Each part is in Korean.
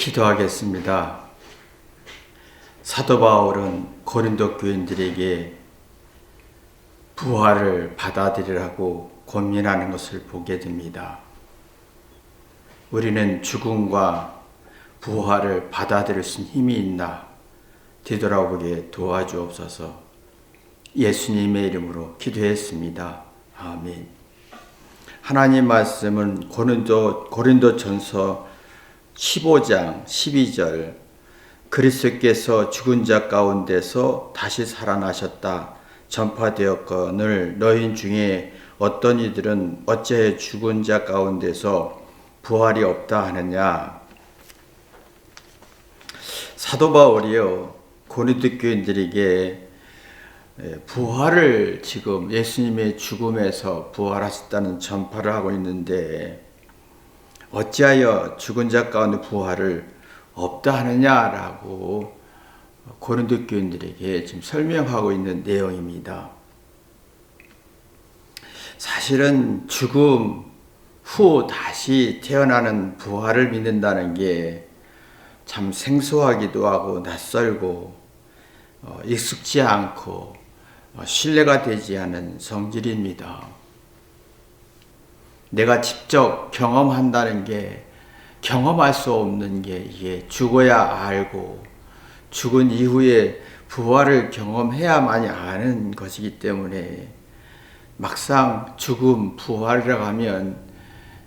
기도하겠습니다. 사도 바울은 고린도 교인들에게 부활을 받아들이라고 고민하는 것을 보게 됩니다. 우리는 죽음과 부활을 받아들일 수 있는 힘이 있나 되돌아보게 도와주옵소서. 예수님의 이름으로 기도했습니다. 아멘. 하나님 말씀은 고린도전서 15장 12절, 그리스도께서 죽은 자 가운데서 다시 살아나셨다 전파되었거늘 너희 중에 어떤 이들은 어찌하여 죽은 자 가운데서 부활이 없다 하느냐. 사도 바울이요, 고린도 교인들에게 부활을 지금 예수님의 죽음에서 부활하셨다는 전파를 하고 있는데, 어찌하여 죽은 자 가운데 부활을 없다 하느냐라고 고린도 교인들에게 지금 설명하고 있는 내용입니다. 사실은 죽음 후 다시 태어나는 부활을 믿는다는 게 참 생소하기도 하고 낯설고 익숙지 않고 신뢰가 되지 않은 성질입니다. 내가 직접 경험한다는 게, 경험할 수 없는 게 이게 죽어야 알고 죽은 이후에 부활을 경험해야만이 아는 것이기 때문에 막상 죽음, 부활이라고 하면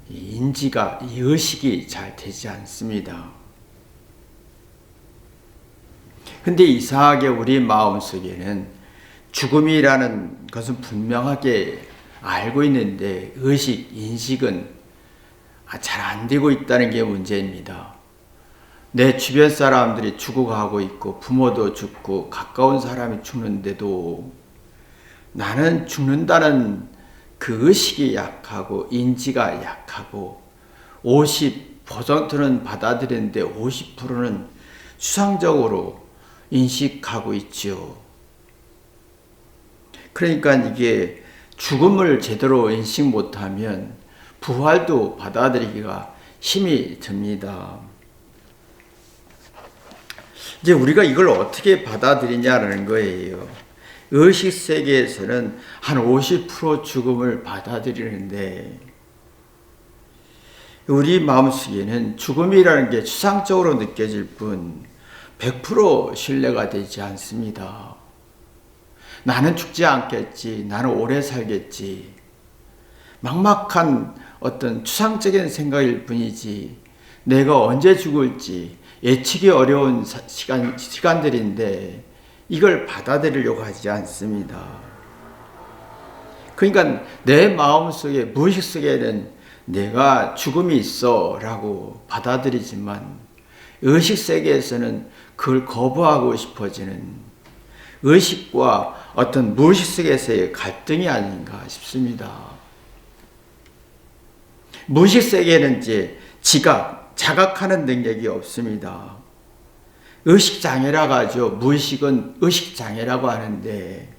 인지가, 의식이 잘 되지 않습니다. 근데 이상하게 우리 마음속에는 죽음이라는 것은 분명하게 알고 있는데 의식, 인식은 잘 안 되고 있다는 게 문제입니다. 내 주변 사람들이 죽어가고 있고 부모도 죽고 가까운 사람이 죽는데도 나는 죽는다는 그 의식이 약하고 인지가 약하고 50%는 받아들이는데 50%는 수상적으로 인식하고 있죠. 그러니까 이게 죽음을 제대로 인식 못하면 부활도 받아들이기가 힘이 듭니다. 이제 우리가 이걸 어떻게 받아들이냐라는 거예요. 의식 세계에서는 한 50% 죽음을 받아들이는데, 우리 마음속에는 죽음이라는 게 추상적으로 느껴질 뿐 100% 신뢰가 되지 않습니다. 나는 죽지 않겠지, 나는 오래 살겠지, 막막한 어떤 추상적인 생각일 뿐이지 내가 언제 죽을지 예측이 어려운 시간들인데 이걸 받아들이려고 하지 않습니다. 그러니까 내 마음속에, 무의식 속에는 내가 죽음이 있어 라고 받아들이지만 의식 세계에서는 그걸 거부하고 싶어지는 의식과 어떤 무의식 세계에서의 갈등이 아닌가 싶습니다. 무의식 세계는 이제 자각하는 능력이 없습니다. 의식장애라고 하죠. 무의식은 의식장애라고 하는데,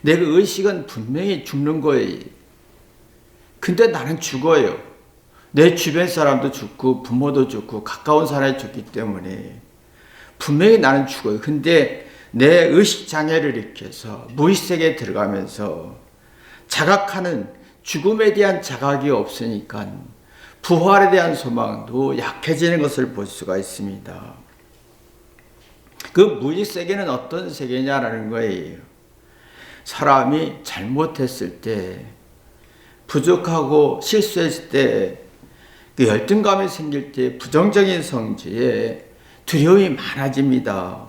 내가 의식은 분명히 죽는 거예요. 근데 나는 죽어요. 내 주변 사람도 죽고 부모도 죽고 가까운 사람이 죽기 때문에 분명히 나는 죽어요. 근데 내 의식장애를 일으켜서 무의식세계에 들어가면서 자각하는, 죽음에 대한 자각이 없으니까 부활에 대한 소망도 약해지는 것을 볼 수가 있습니다. 그 무의식세계는 어떤 세계냐라는 거예요. 사람이 잘못했을 때, 부족하고 실수했을 때, 그 열등감이 생길 때 부정적인 성질에 두려움이 많아집니다.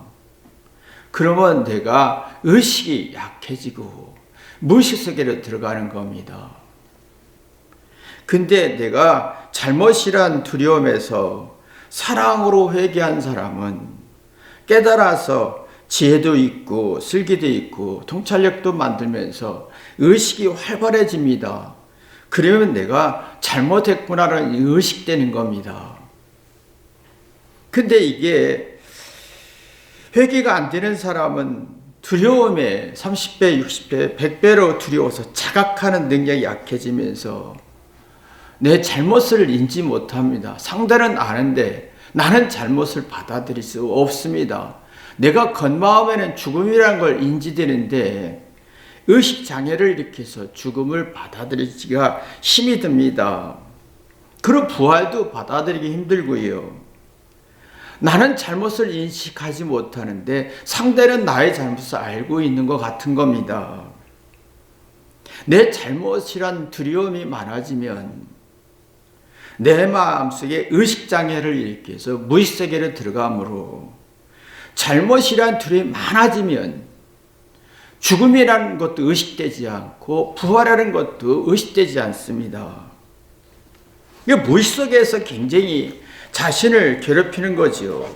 그러면 내가 의식이 약해지고 무의식 세계로 들어가는 겁니다. 근데 내가 잘못이란 두려움에서 사랑으로 회개한 사람은 깨달아서 지혜도 있고 슬기도 있고 통찰력도 만들면서 의식이 활발해집니다. 그러면 내가 잘못했구나라는 의식되는 겁니다. 근데 이게 회개가 안 되는 사람은 두려움에 30배, 60배, 100배로 두려워서 자각하는 능력이 약해지면서 내 잘못을 인지 못합니다. 상대는 아는데 나는 잘못을 받아들일 수 없습니다. 내가 겉마음에는 죽음이라는 걸 인지되는데 의식장애를 일으켜서 죽음을 받아들이기가 힘이 듭니다. 그런 부활도 받아들이기 힘들고요. 나는 잘못을 인식하지 못하는데 상대는 나의 잘못을 알고 있는 것 같은 겁니다. 내 잘못이란 두려움이 많아지면 내 마음속에 의식장애를 일으켜서 무의식세계로 들어가므로 잘못이란 두려움이 많아지면 죽음이라는 것도 의식되지 않고 부활하는 것도 의식되지 않습니다. 무의식 속에서 굉장히 자신을 괴롭히는 거죠.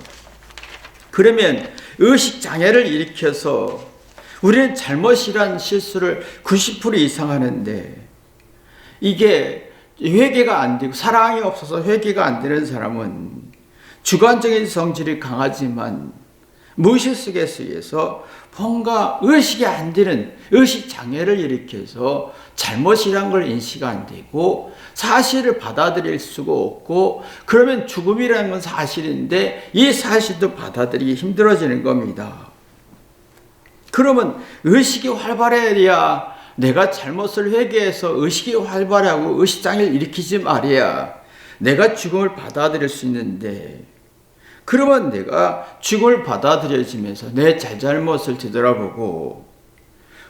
그러면 의식장애를 일으켜서 우리는 잘못이란 실수를 90% 이상 하는데 이게 회개가 안 되고 사랑이 없어서 회개가 안 되는 사람은 주관적인 성질이 강하지만 무의식 속에서 뭔가 의식이 안 되는 의식장애를 일으켜서 잘못이란 걸 인식 안 되고 사실을 받아들일 수가 없고 그러면 죽음이라는 건 사실인데 이 사실도 받아들이기 힘들어지는 겁니다. 그러면 의식이 활발해야 내가 잘못을 회개해서 의식이 활발하고 의식장애를 일으키지 말아야 내가 죽음을 받아들일 수 있는데 그러면 내가 죽음을 받아들여지면서 내 잘못을 되돌아보고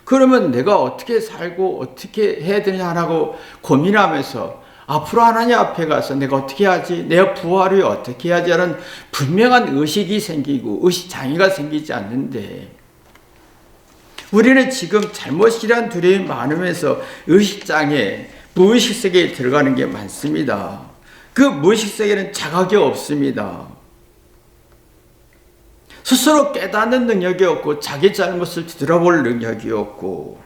그러면 내가 어떻게 살고 어떻게 해야 되냐라고 고민하면서 앞으로 하나님 앞에 가서 내가 어떻게 하지? 내가 부활을 어떻게 해야지? 하는 분명한 의식이 생기고 의식장애가 생기지 않는데 우리는 지금 잘못이란 두려움이 많으면서 의식장애, 무의식 세계에 들어가는 게 많습니다. 그 무의식 세계는 자각이 없습니다. 스스로 깨닫는 능력이 없고 자기 잘못을 뒤돌아볼 능력이 없고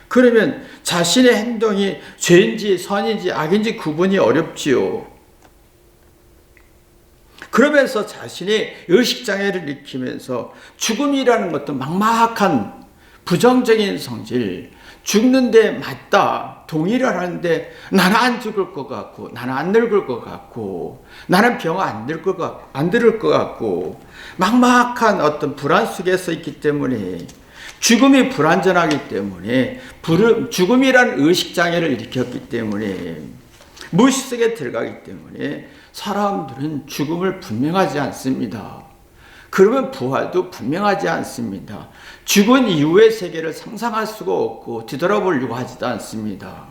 그러면 자신의 행동이 죄인지 선인지 악인지 구분이 어렵지요. 그러면서 자신이 의식장애를 일으키면서 죽음이라는 것도 막막한 부정적인 성질, 죽는데 맞다, 동의를 하는데 나는 안 죽을 것 같고 나는 안 늙을 것 같고 나는 병 안 들을 것 같고 막막한 어떤 불안 속에서 있기 때문에 죽음이 불안전하기 때문에 죽음이라는 의식장애를 일으켰기 때문에 무의식 속에 들어가기 때문에 사람들은 죽음을 분명하지 않습니다. 그러면 부활도 분명하지 않습니다. 죽은 이후의 세계를 상상할 수가 없고 뒤돌아보려고 하지도 않습니다.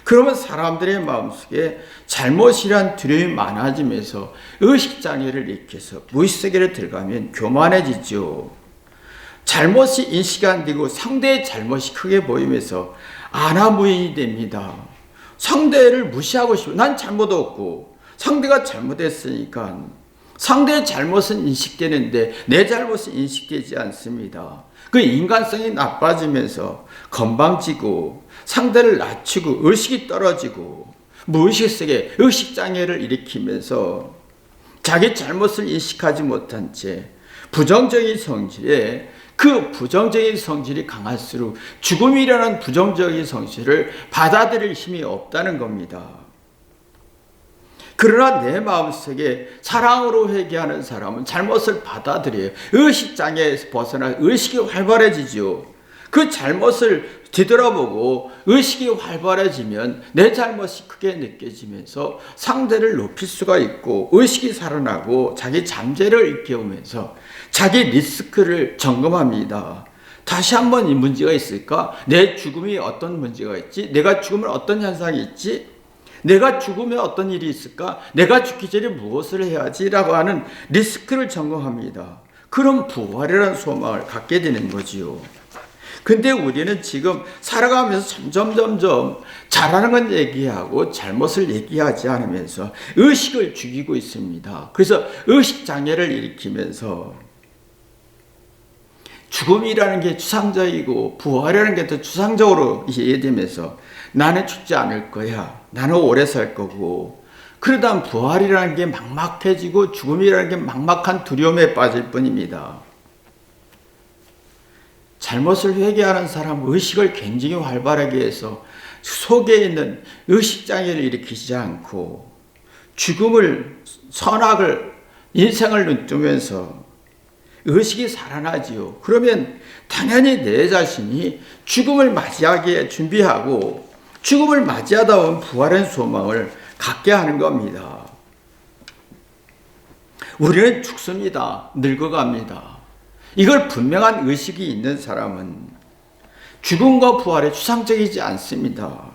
그러면 사람들의 마음속에 잘못이란 두려움이 많아지면서 의식장애를 일으켜서 무의식 세계를 들어가면 교만해지죠. 잘못이 인식 안 되고 상대의 잘못이 크게 보이면서 안하무인이 됩니다. 상대를 무시하고 싶어. 난 잘못 없고 상대가 잘못했으니까 상대의 잘못은 인식되는데 내 잘못은 인식되지 않습니다. 그 인간성이 나빠지면서 건방지고 상대를 낮추고 의식이 떨어지고 무의식 속에 의식장애를 일으키면서 자기 잘못을 인식하지 못한 채 부정적인 성질에 그 부정적인 성질이 강할수록 죽음이라는 부정적인 성질을 받아들일 힘이 없다는 겁니다. 그러나 내 마음속에 사랑으로 회개하는 사람은 잘못을 받아들여요. 의식장애에서 벗어나 의식이 활발해지죠. 그 잘못을 뒤돌아보고 의식이 활발해지면 내 잘못이 크게 느껴지면서 상대를 높일 수가 있고 의식이 살아나고 자기 잠재를 일깨우면서 자기 리스크를 점검합니다. 다시 한번 이 문제가 있을까? 내 죽음이 어떤 문제가 있지? 내가 죽으면 어떤 현상이 있지? 내가 죽으면 어떤 일이 있을까? 내가 죽기 전에 무엇을 해야지? 라고 하는 리스크를 점검합니다. 그럼 부활이라는 소망을 갖게 되는 거지요. 근데 우리는 지금 살아가면서 점점 잘하는 건 얘기하고 잘못을 얘기하지 않으면서 의식을 죽이고 있습니다. 그래서 의식장애를 일으키면서 죽음이라는 게 추상적이고 부활이라는 게 더 추상적으로 이해되면서 나는 죽지 않을 거야. 나는 오래 살 거고. 그러다 부활이라는 게 막막해지고 죽음이라는 게 막막한 두려움에 빠질 뿐입니다. 잘못을 회개하는 사람 의식을 굉장히 활발하게 해서 속에 있는 의식장애를 일으키지 않고 죽음을, 선악을, 인생을 눈뜨면서 의식이 살아나지요. 그러면 당연히 내 자신이 죽음을 맞이하기에 준비하고 죽음을 맞이하다 보면 부활의 소망을 갖게 하는 겁니다. 우리는 죽습니다. 늙어갑니다. 이걸 분명한 의식이 있는 사람은 죽음과 부활에 추상적이지 않습니다.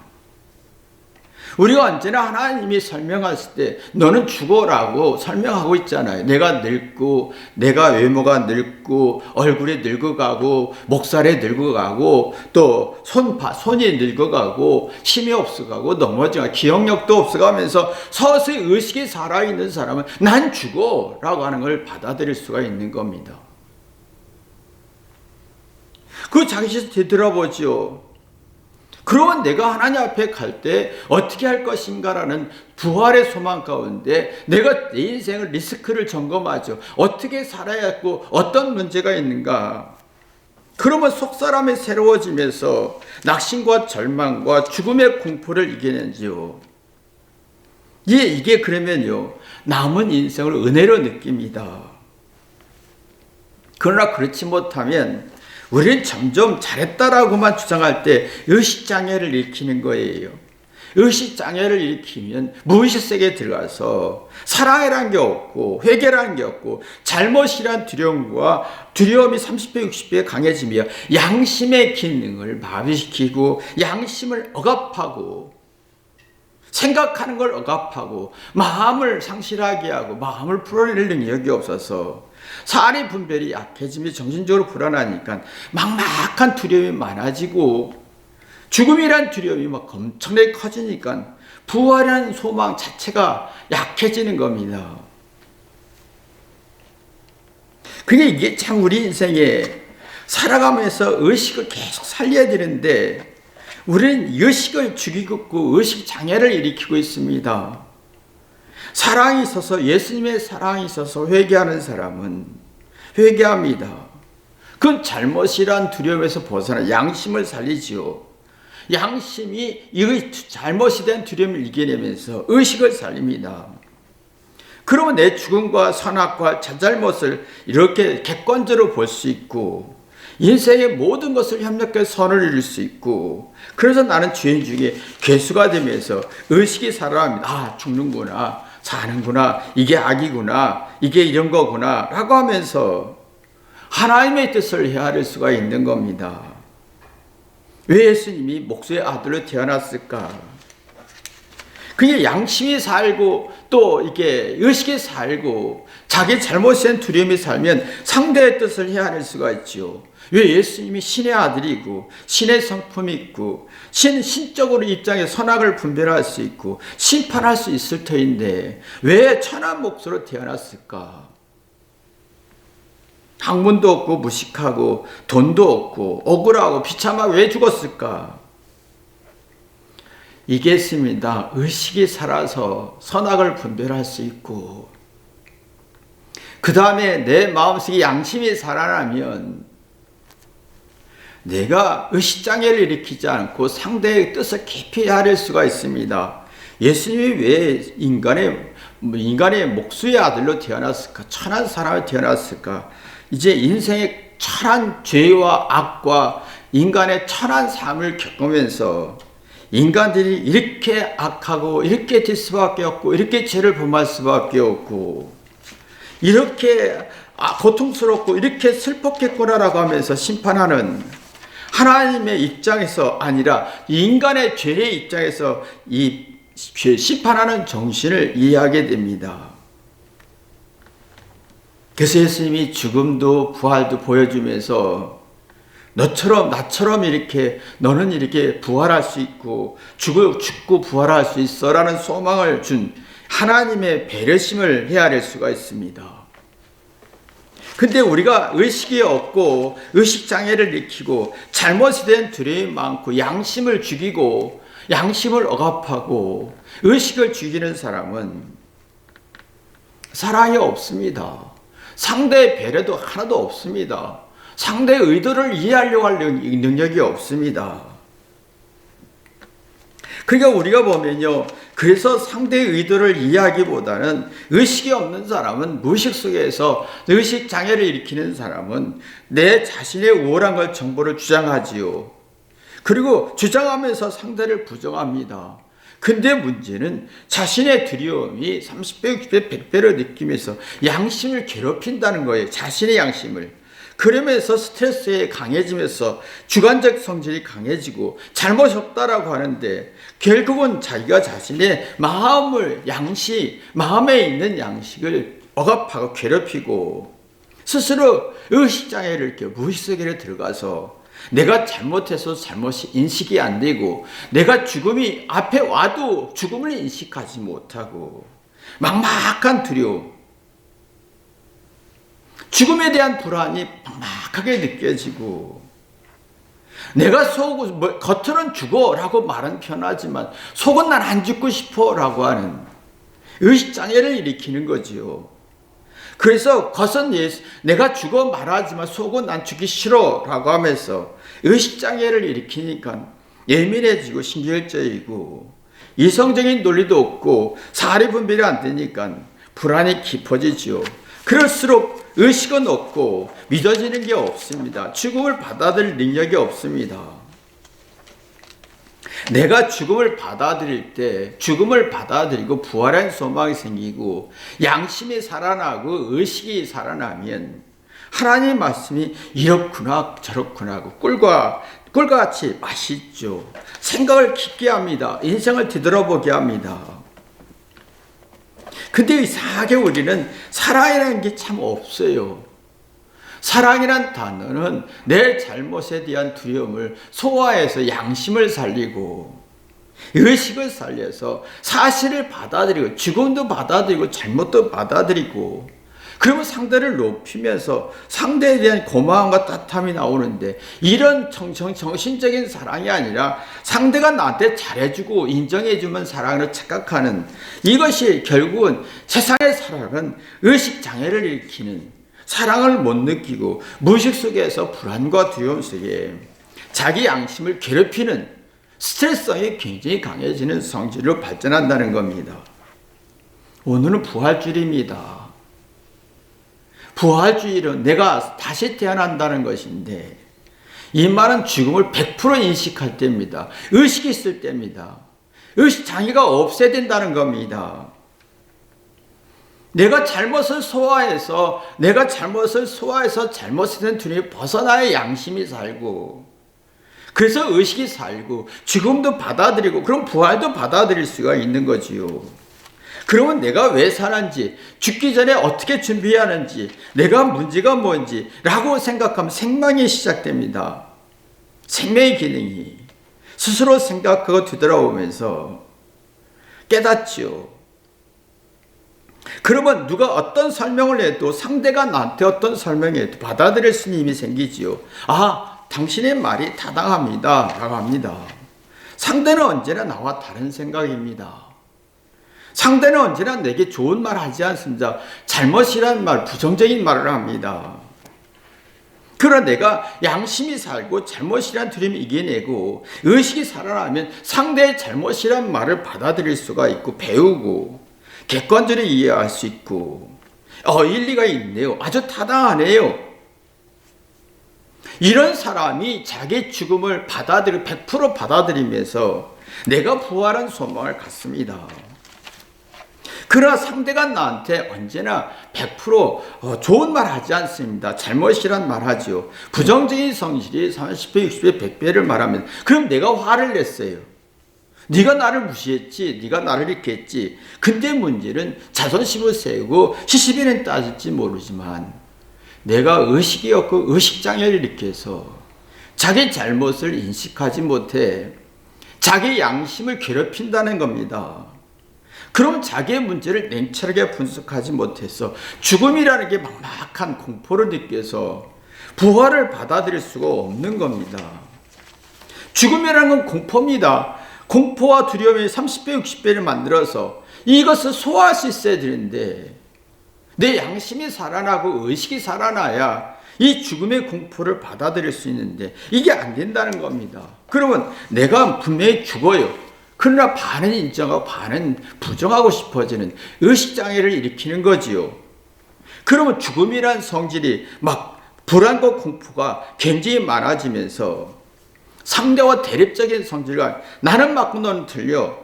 우리가 언제나 하나님이 설명했을 때 너는 죽어라고 설명하고 있잖아요. 내가 늙고 내가 외모가 늙고 얼굴이 늙어가고 목살이 늙어가고 또 손이 늙어가고 힘이 없어가고 넘어지고 기억력도 없어가면서 서서히 의식이 살아있는 사람은 난 죽어라고 하는 걸 받아들일 수가 있는 겁니다. 그 자기를 되돌아보지요. 그러면 내가 하나님 앞에 갈 때 어떻게 할 것인가라는 부활의 소망 가운데 내가 내 인생을 리스크를 점검하죠. 어떻게 살아야 했고 어떤 문제가 있는가. 그러면 속사람이 새로워지면서 낙심과 절망과 죽음의 공포를 이겨내지요. 이게 그러면요, 남은 인생을 은혜로 느낍니다. 그러나 그렇지 못하면 우리는 점점 잘했다라고만 주장할 때 의식장애를 일으키는 거예요. 의식장애를 일으키면 무의식 세계에 들어가서 사랑이라는 게 없고 회개라는 게 없고 잘못이란 두려움이 30배 60배 강해지며 양심의 기능을 마비시키고 양심을 억압하고 생각하는 걸 억압하고 마음을 상실하게 하고 마음을 풀어낼 능력이 없어서 사리 분별이 약해지며 정신적으로 불안하니까 막막한 두려움이 많아지고 죽음이란 두려움이 막 엄청나게 커지니까 부활이라는 소망 자체가 약해지는 겁니다. 그게 이게 참 우리 인생에 살아가면서 의식을 계속 살려야 되는데 우리는 의식을 죽이고 의식 장애를 일으키고 있습니다. 사랑이 있어서 예수님의 사랑이 있어서 회개하는 사람은 회개합니다. 그건 잘못이란 두려움에서 벗어나 양심을 살리지요. 양심이 이 잘못이 된 두려움을 이겨내면서 의식을 살립니다. 그러면 내 죽음과 선악과 자잘못을 이렇게 객관적으로 볼 수 있고 인생의 모든 것을 협력해 선을 이룰 수 있고 그래서 나는 죄인 중에 괴수가 되면서 의식이 살아납니다. 아, 죽는구나. 사는구나. 이게 악이구나. 이게 이런 거구나. 라고 하면서 하나님의 뜻을 헤아릴 수가 있는 겁니다. 왜 예수님이 목수의 아들로 태어났을까? 그게 양심이 살고 또 이게 의식이 살고 자기 잘못된 두려움이 살면 상대의 뜻을 헤아릴 수가 있지요. 왜 예수님이 신의 아들이고 신의 성품이 있고 신적으로 입장에 선악을 분별할 수 있고 심판할 수 있을 터인데 왜 천한 목수로 태어났을까? 학문도 없고 무식하고 돈도 없고 억울하고 비참하고 왜 죽었을까? 이겠습니다. 의식이 살아서 선악을 분별할 수 있고 그 다음에 내 마음속에 양심이 살아나면 내가 의식장애를 일으키지 않고 상대의 뜻을 깊이 헤아릴 수가 있습니다. 예수님이 왜 인간의 목수의 아들로 태어났을까? 천한 사람을 태어났을까? 이제 인생의 천한 죄와 악과 인간의 천한 삶을 겪으면서 인간들이 이렇게 악하고 이렇게 될 수밖에 없고 이렇게 죄를 범할 수밖에 없고 이렇게 고통스럽고 이렇게 슬펐겠구나라고 하면서 심판하는 하나님의 입장에서 아니라 인간의 죄의 입장에서 이 심판하는 정신을 이해하게 됩니다. 그래서 예수님이 죽음도 부활도 보여주면서 너처럼 나처럼 이렇게 너는 이렇게 부활할 수 있고 죽고 부활할 수 있어 라는 소망을 준 하나님의 배려심을 헤아릴 수가 있습니다. 근데 우리가 의식이 없고 의식장애를 일으키고 잘못이 된 두려움이 많고 양심을 죽이고 양심을 억압하고 의식을 죽이는 사람은 사랑이 없습니다. 상대의 배려도 하나도 없습니다. 상대의 의도를 이해하려고 할 능력이 없습니다. 그러니까 우리가 보면요, 그래서 상대의 의도를 이해하기보다는 의식이 없는 사람은, 무의식 속에서 의식 장애를 일으키는 사람은 내 자신의 우월한 걸 정보를 주장하지요. 그리고 주장하면서 상대를 부정합니다. 근데 문제는 자신의 두려움이 30배, 60배, 100배를 느끼면서 양심을 괴롭힌다는 거예요. 자신의 양심을. 그러면서 스트레스에 강해지면서 주관적 성질이 강해지고 잘못이 없다라고 하는데, 결국은 자기가 자신의 마음을, 마음에 있는 양식을 억압하고 괴롭히고 스스로 의식장애를 이렇게 무의식세계로 들어가서 내가 잘못해서 잘못이 인식이 안 되고, 내가 죽음이 앞에 와도 죽음을 인식하지 못하고, 막막한 두려움, 죽음에 대한 불안이 막막하게 느껴지고, 내가 겉으로는 죽어라고 말은 편하지만 속은 난 안 죽고 싶어라고 하는 의식장애를 일으키는 거지요. 그래서 겉은 내가 죽어 말하지만 속은 난 죽기 싫어라고 하면서 의식장애를 일으키니까 예민해지고 신경질적이고 이성적인 논리도 없고 사리 분별이 안 되니까 불안이 깊어지지요. 그럴수록 의식은 없고 믿어지는 게 없습니다. 죽음을 받아들일 능력이 없습니다. 내가 죽음을 받아들일 때 죽음을 받아들이고 부활한 소망이 생기고 양심이 살아나고 의식이 살아나면 하나님의 말씀이 이렇구나 저렇구나 하고 꿀과 같이 맛있죠. 생각을 깊게 합니다. 인생을 뒤돌아보게 합니다. 근데 이상하게 우리는 사랑이라는 게 참 없어요. 사랑이란 단어는 내 잘못에 대한 두려움을 소화해서 양심을 살리고 의식을 살려서 사실을 받아들이고 죽음도 받아들이고 잘못도 받아들이고, 그러면 상대를 높이면서 상대에 대한 고마움과 따뜻함이 나오는데, 이런 정신적인 사랑이 아니라 상대가 나한테 잘해주고 인정해주면 사랑으로 착각하는, 이것이 결국은 세상의 사랑은 의식장애를 일으키는, 사랑을 못 느끼고 무의식 속에서 불안과 두려움 속에 자기 양심을 괴롭히는 스트레스성이 굉장히 강해지는 성질로 발전한다는 겁니다. 오늘은 부활주일입니다. 부활주일은 내가 다시 태어난다는 것인데, 이 말은 죽음을 100% 인식할 때입니다. 의식이 있을 때입니다. 의식장애가 없애야 된다는 겁니다. 내가 잘못을 소화해서 잘못에 대한 두려움이 벗어나야 양심이 살고, 그래서 의식이 살고 죽음도 받아들이고 그럼 부활도 받아들일 수가 있는 거지요. 그러면 내가 왜 사는지, 죽기 전에 어떻게 준비하는지, 내가 문제가 뭔지 라고 생각하면 생명이 시작됩니다. 생명의 기능이 스스로 생각하고 뒤돌아오면서 깨닫지요. 그러면 누가 어떤 설명을 해도, 상대가 나한테 어떤 설명해도 받아들일 수 있는 힘이 생기지요. 아, 당신의 말이 타당합니다 라고 합니다. 상대는 언제나 나와 다른 생각입니다. 상대는 언제나 내게 좋은 말 하지 않습니다. 잘못이라는 말, 부정적인 말을 합니다. 그러나 내가 양심이 살고 잘못이란 두려움을 이겨내고 의식이 살아나면 상대의 잘못이란 말을 받아들일 수가 있고 배우고 객관적으로 이해할 수 있고, 일리가 있네요. 아주 타당하네요. 이런 사람이 자기 죽음을 100% 받아들이면서 내가 부활한 소망을 갖습니다. 그러나 상대가 나한테 언제나 100% 좋은 말 하지 않습니다. 잘못이란 말 하죠. 부정적인 성질이 30배, 60배, 100배를 말하면, 그럼 내가 화를 냈어요. 네가 나를 무시했지, 네가 나를 이렇게 했지. 근데 문제는 자존심을 세우고 시시비는 따질지 모르지만 내가 의식이 없고 의식장애를 일으켜서 자기 잘못을 인식하지 못해 자기 양심을 괴롭힌다는 겁니다. 그럼 자기의 문제를 냉철하게 분석하지 못해서 죽음이라는 게 막막한 공포를 느껴서 부활을 받아들일 수가 없는 겁니다. 죽음이라는 건 공포입니다. 공포와 두려움이 30배, 60배를 만들어서 이것을 소화할 수 있어야 되는데, 내 양심이 살아나고 의식이 살아나야 이 죽음의 공포를 받아들일 수 있는데 이게 안 된다는 겁니다. 그러면 내가 분명히 죽어요. 그러나 반은 인정하고 반은 부정하고 싶어지는 의식장애를 일으키는 거지요. 그러면 죽음이란 성질이 막 불안과 공포가 굉장히 많아지면서 상대와 대립적인 성질과 나는 맞고 너는 틀려,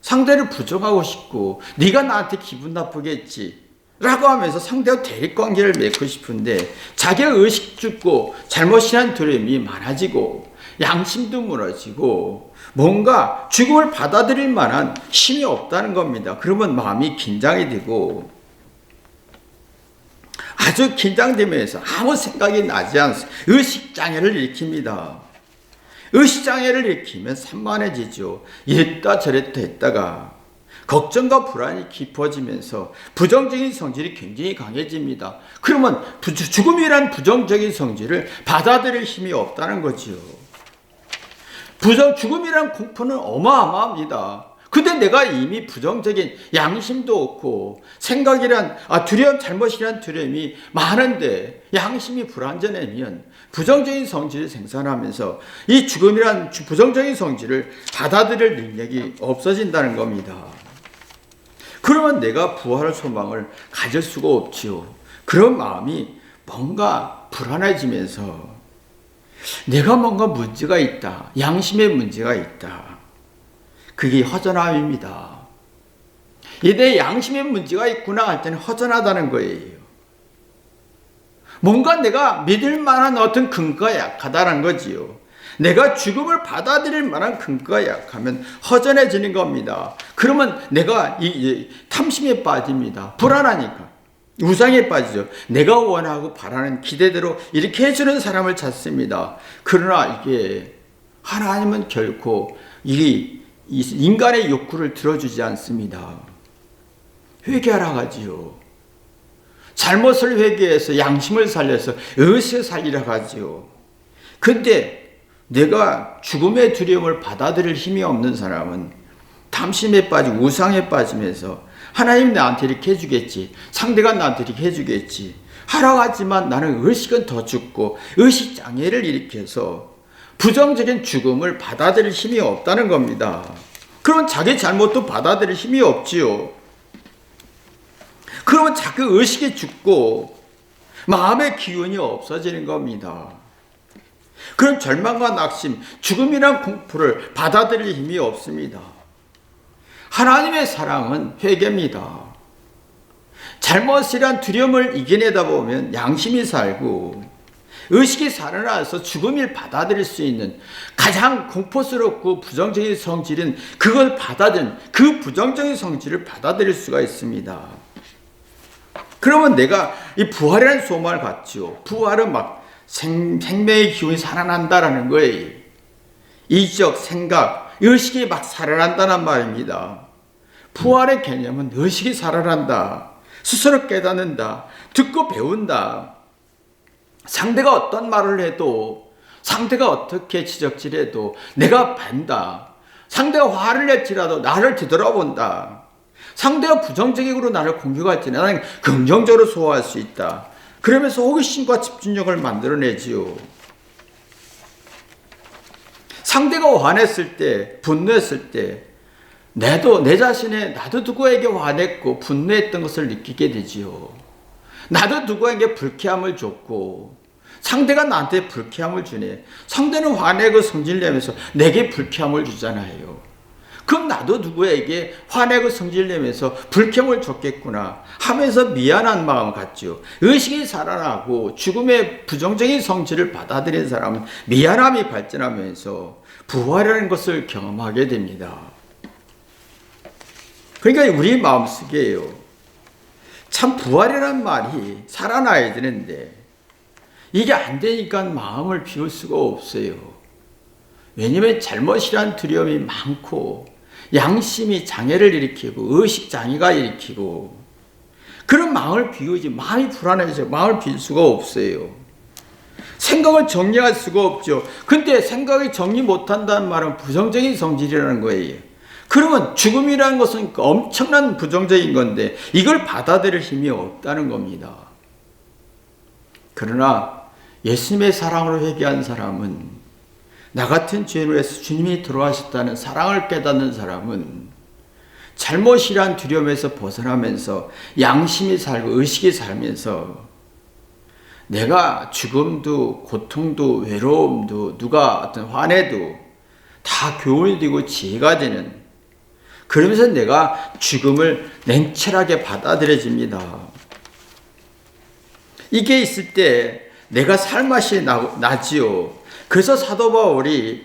상대를 부정하고 싶고 네가 나한테 기분 나쁘게 했지 라고 하면서 상대와 대립관계를 맺고 싶은데 자기가 의식 죽고 잘못이란 두려움이 많아지고 양심도 무너지고 뭔가 죽음을 받아들일 만한 힘이 없다는 겁니다. 그러면 마음이 긴장이 되고 아주 긴장되면서 아무 생각이 나지 않습니다. 의식장애를 일으킵니다. 의식장애를 일으키면 산만해지죠. 이랬다 저랬다 했다가 걱정과 불안이 깊어지면서 부정적인 성질이 굉장히 강해집니다. 그러면 죽음이란 부정적인 성질을 받아들일 힘이 없다는 거지요. 죽음이란 공포는 어마어마합니다. 근데 내가 이미 부정적인 양심도 없고 생각이란 두려움, 잘못이란 두려움이 많은데 양심이 불완전하면 부정적인 성질을 생산하면서 이 죽음이란 부정적인 성질을 받아들일 능력이 없어진다는 겁니다. 그러면 내가 부활의 소망을 가질 수가 없지요. 그런 마음이 뭔가 불안해지면서 내가 뭔가 문제가 있다, 양심에 문제가 있다, 그게 허전함입니다. 내 양심에 문제가 있구나 할 때는 허전하다는 거예요. 뭔가 내가 믿을 만한 어떤 근거가 약하다는 거지요. 내가 죽음을 받아들일 만한 근거가 약하면 허전해지는 겁니다. 그러면 내가 탐심에 빠집니다. 불안하니까. 우상에 빠지죠. 내가 원하고 바라는 기대대로 이렇게 해주는 사람을 찾습니다. 그러나 이게 하나님은 결코 이 인간의 욕구를 들어주지 않습니다. 회개하라 하지요. 잘못을 회개해서 양심을 살려서 의식을 살리라 하지요. 근데 내가 죽음의 두려움을 받아들일 힘이 없는 사람은 탐심에 빠지고 우상에 빠지면서 하나님 나한테 이렇게 해주겠지, 상대가 나한테 이렇게 해주겠지 하라고 하지만 나는 의식은 더 죽고 의식장애를 일으켜서 부정적인 죽음을 받아들일 힘이 없다는 겁니다. 그러면 자기 잘못도 받아들일 힘이 없지요. 그러면 자꾸 의식이 죽고 마음의 기운이 없어지는 겁니다. 그런 절망과 낙심, 죽음이란 공포를 받아들일 힘이 없습니다. 하나님의 사랑은 회개입니다. 잘못이란 두려움을 이겨내다 보면 양심이 살고 의식이 살아나서 죽음을 받아들일 수 있는 가장 공포스럽고 부정적인 성질은 그걸 받아들인 그 부정적인 성질을 받아들일 수가 있습니다. 그러면 내가 이 부활이라는 소망을 갖죠. 부활은 막 생명의 기운이 살아난다라는 거예요. 이적, 생각, 의식이 막 살아난다는 말입니다. 부활의 개념은 의식이 살아난다, 스스로 깨닫는다, 듣고 배운다. 상대가 어떤 말을 해도, 상대가 어떻게 지적질해도 내가 반다. 상대가 화를 낼지라도 나를 뒤돌아본다. 상대가 부정적으로 나를 공격할지 나는 긍정적으로 소화할 수 있다. 그러면서 호기심과 집중력을 만들어내지요. 상대가 화냈을 때, 분노했을 때 내 자신의 나도 누구에게 화냈고 분노했던 것을 느끼게 되지요. 나도 누구에게 불쾌함을 줬고 상대가 나한테 불쾌함을 주네. 상대는 화내고 성질내면서 내게 불쾌함을 주잖아요. 그럼 나도 누구에게 화내고 성질내면서 불쾌함을 줬겠구나 하면서 미안한 마음을 갖죠. 의식이 살아나고 죽음의 부정적인 성질을 받아들인 사람은 미안함이 발전하면서 부활이라는 것을 경험하게 됩니다. 그러니까 우리 마음속에요, 참 부활이라는 말이 살아나야 되는데 이게 안 되니까 마음을 비울 수가 없어요. 왜냐하면 잘못이란 두려움이 많고 양심이 장애를 일으키고 의식 장애가 일으키고 그런 마음을 비우지, 마음이 불안해서 마음을 비울 수가 없어요. 생각을 정리할 수가 없죠. 근데 생각이 정리 못한다는 말은 부정적인 성질이라는 거예요. 그러면 죽음이라는 것은 엄청난 부정적인 건데 이걸 받아들일 힘이 없다는 겁니다. 그러나 예수님의 사랑으로 회개한 사람은 나 같은 죄인을 위해서 주님이 돌아가셨다는 사랑을 깨닫는 사람은 잘못이란 두려움에서 벗어나면서 양심이 살고 의식이 살면서 내가 죽음도 고통도 외로움도 누가 어떤 화내도 다 교훈이 되고 지혜가 되는, 그러면서 내가 죽음을 냉철하게 받아들여집니다. 이게 있을 때 내가 살맛이 나지요. 그래서 사도 바울이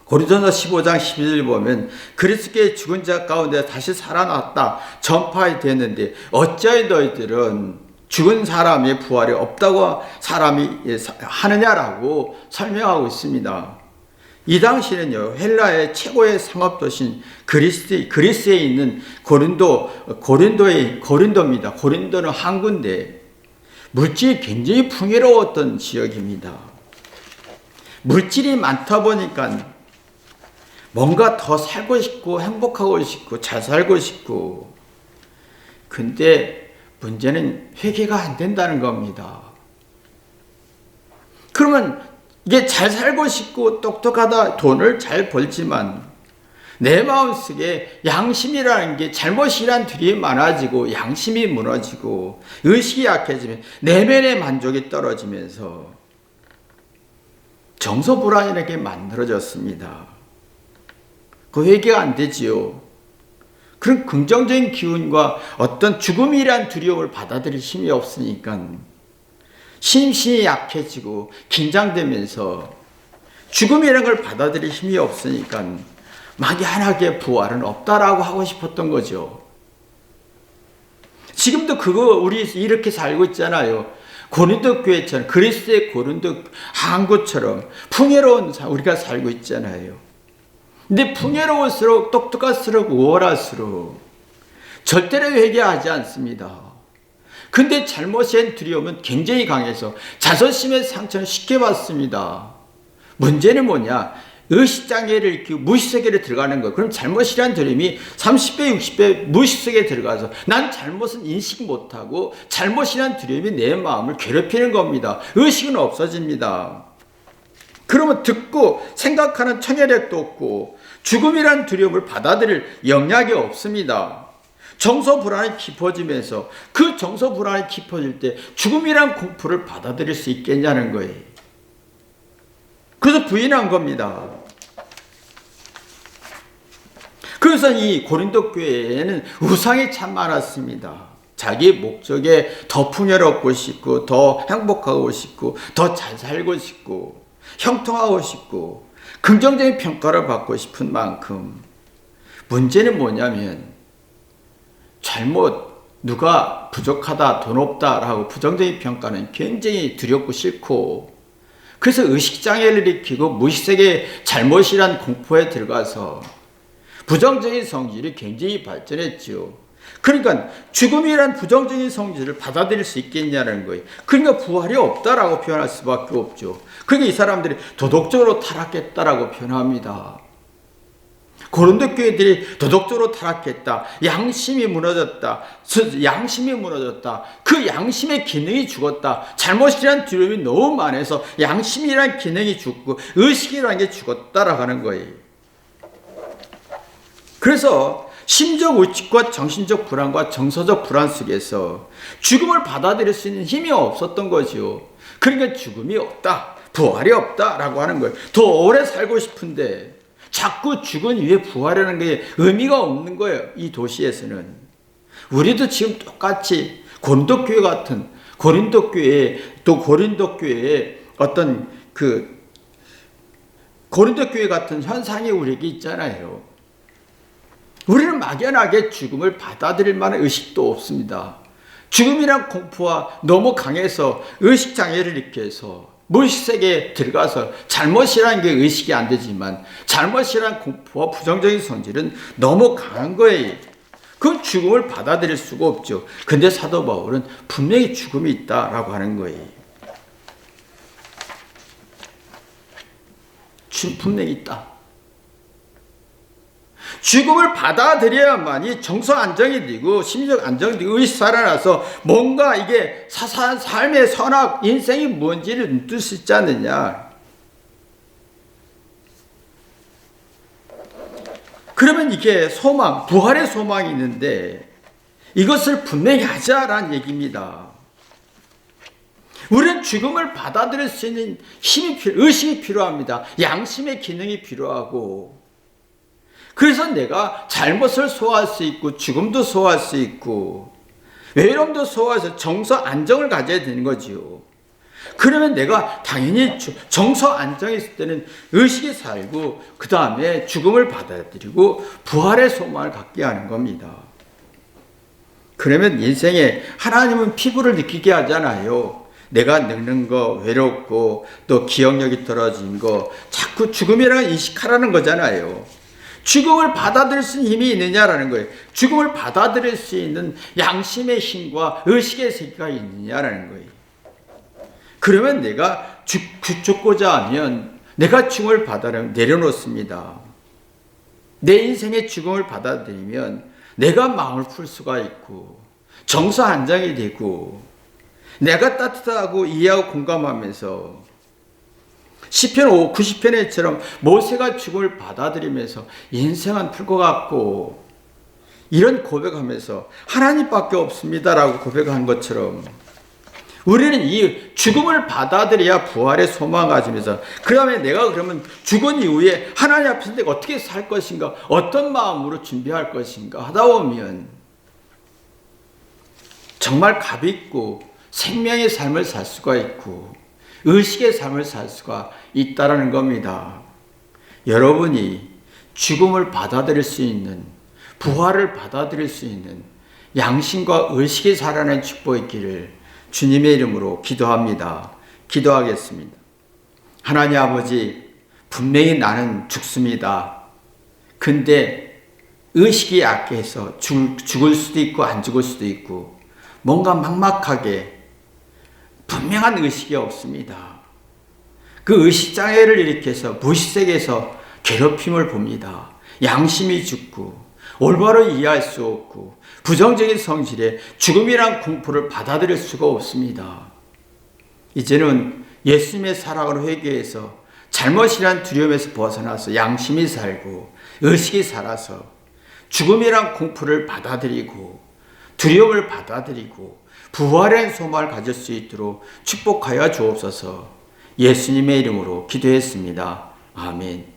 고린도서 15장 12절 보면 그리스도의 죽은 자 가운데 다시 살아났다 전파이 됐는데 어찌하여 너희들은 죽은 사람의 부활이 없다고 사람이 하느냐라고 설명하고 있습니다. 이 당시는요, 헬라의 최고의 상업도시인 그리스에 있는 고린도입니다. 고린도는 항구인데 물질이 굉장히 풍요로웠던 지역입니다. 물질이 많다 보니까 뭔가 더 살고 싶고 행복하고 싶고 잘 살고 싶고, 근데 문제는 회개가 안 된다는 겁니다. 그러면 이게 잘 살고 싶고 똑똑하다, 돈을 잘 벌지만 내 마음속에 양심이라는 게 잘못이란 두려움이 많아지고 양심이 무너지고 의식이 약해지면 내면의 만족이 떨어지면서 정서불안이라는 게 만들어졌습니다. 그 회개가 안 되지요. 그런 긍정적인 기운과 어떤 죽음이란 두려움을 받아들일 힘이 없으니까 심신이 약해지고 긴장되면서 죽음이라는 걸 받아들일 힘이 없으니까 막연하게 부활은 없다라고 하고 싶었던 거죠. 지금도 그거 우리 이렇게 살고 있잖아요. 고린도 교회처럼, 그리스도의 고린도 항구처럼 풍요로운 우리가 살고 있잖아요. 근데 풍요로울수록 똑똑할수록 우월할수록 절대로 회개하지 않습니다. 근데 잘못에 두려움은 굉장히 강해서 자존심의 상처는 쉽게 받습니다. 문제는 뭐냐? 의식장애를 일으키고 무의식세계로 들어가는 거예요. 그럼 잘못이란 두려움이 30배, 60배 무의식세계에 들어가서 난 잘못은 인식 못하고 잘못이란 두려움이 내 마음을 괴롭히는 겁니다. 의식은 없어집니다. 그러면 듣고 생각하는 청혈력도 없고 죽음이란 두려움을 받아들일 영역이 없습니다. 정서 불안이 깊어지면서 그 정서 불안이 깊어질 때 죽음이란 공포를 받아들일 수 있겠냐는 거예요. 그래서 부인한 겁니다. 그래서 이 고린도 교회에는 우상이 참 많았습니다. 자기 목적에 더 풍요롭고 싶고 더 행복하고 싶고 더 잘 살고 싶고 형통하고 싶고 긍정적인 평가를 받고 싶은 만큼 문제는 뭐냐면 잘못 누가 부족하다 돈 없다라고 부정적인 평가는 굉장히 두렵고 싫고, 그래서 의식장애를 일으키고 무의식세계의 잘못이란 공포에 들어가서 부정적인 성질이 굉장히 발전했죠. 그러니까 죽음이란 부정적인 성질을 받아들일 수 있겠냐는 거예요. 그러니까 부활이 없다라고 표현할 수밖에 없죠. 그러니까 이 사람들이 도덕적으로 타락했다라고 표현합니다. 고린도 교회들이 도덕적으로 타락했다. 양심이 무너졌다. 그 양심의 기능이 죽었다. 잘못이란 두려움이 너무 많아서 양심이란 기능이 죽고 의식이라는 게 죽었다라고 하는 거예요. 그래서 심적 우측과 정신적 불안과 정서적 불안 속에서 죽음을 받아들일 수 있는 힘이 없었던 거죠. 그러니까 죽음이 없다, 부활이 없다라고 하는 거예요. 더 오래 살고 싶은데 자꾸 죽은 이후에 부활하는 게 의미가 없는 거예요. 이 도시에서는. 우리도 지금 똑같이 고린도 교회 같은 고린도 교회의 어떤 고린도 교회 같은 현상이 우리에게 있잖아요. 우리는 막연하게 죽음을 받아들일 만한 의식도 없습니다. 죽음이란 공포와 너무 강해서 의식장애를 일으켜서 무의식세계에 들어가서 잘못이라는 게 의식이 안 되지만 잘못이란 공포와 부정적인 성질은 너무 강한 거예요. 그 죽음을 받아들일 수가 없죠. 근데 사도 바울은 분명히 죽음이 있다라고 하는 거예요. 분명히 있다. 죽음을 받아들여야만이 정서 안정이 되고 심리적 안정이 되고 의식 살아나서 뭔가 이게 사사한 삶의 선악 인생이 뭔지를 눈뜰 수 있지 않느냐. 그러면 이게 소망, 부활의 소망이 있는데 이것을 분명히 하자라는 얘기입니다. 우리는 죽음을 받아들일 수 있는 의식이 필요합니다. 양심의 기능이 필요하고, 그래서 내가 잘못을 소화할 수 있고 죽음도 소화할 수 있고 외로움도 소화해서 정서 안정을 가져야 되는 거지요. 그러면 내가 당연히 정서 안정이 있을 때는 의식이 살고 그 다음에 죽음을 받아들이고 부활의 소망을 갖게 하는 겁니다. 그러면 인생에 하나님은 피부를 느끼게 하잖아요. 내가 늙는 거, 외롭고 또 기억력이 떨어진 거 자꾸 죽음이라는 인식하라는 거잖아요. 죽음을 받아들일 수 있는 힘이 있느냐라는 거예요. 죽음을 받아들일 수 있는 양심의 힘과 의식의 세계가 있느냐라는 거예요. 그러면 내가 죽고자 하면 내가 죽음을 받아들이면 내려놓습니다. 내 인생의 죽음을 받아들이면 내가 마음을 풀 수가 있고 정서 안정이 되고 내가 따뜻하고 이해하고 공감하면서 시편 90편에처럼 모세가 죽음을 받아들이면서 인생은 풀 것 같고 이런 고백하면서 하나님밖에 없습니다라고 고백한 것처럼 우리는 이 죽음을 받아들여야 부활의 소망을 가지면서 그 다음에 내가 그러면 죽은 이후에 하나님 앞에서 내가 어떻게 살 것인가, 어떤 마음으로 준비할 것인가 하다 보면 정말 값있고 생명의 삶을 살 수가 있고 의식의 삶을 살 수가 있다는 겁니다. 여러분이 죽음을 받아들일 수 있는, 부활을 받아들일 수 있는 양심과 의식이 살아나는 축복이 있기를 주님의 이름으로 기도합니다. 기도하겠습니다. 하나님 아버지, 분명히 나는 죽습니다. 근데 의식이 약해서 죽을 수도 있고 안 죽을 수도 있고 뭔가 막막하게 분명한 의식이 없습니다. 그 의식장애를 일으켜서 무의식세계에서 괴롭힘을 봅니다. 양심이 죽고 올바로 이해할 수 없고 부정적인 성질에 죽음이란 공포를 받아들일 수가 없습니다. 이제는 예수님의 사랑으로 회개해서 잘못이란 두려움에서 벗어나서 양심이 살고 의식이 살아서 죽음이란 공포를 받아들이고 두려움을 받아들이고 부활의 소망을 가질 수 있도록 축복하여 주옵소서. 예수님의 이름으로 기도했습니다. 아멘.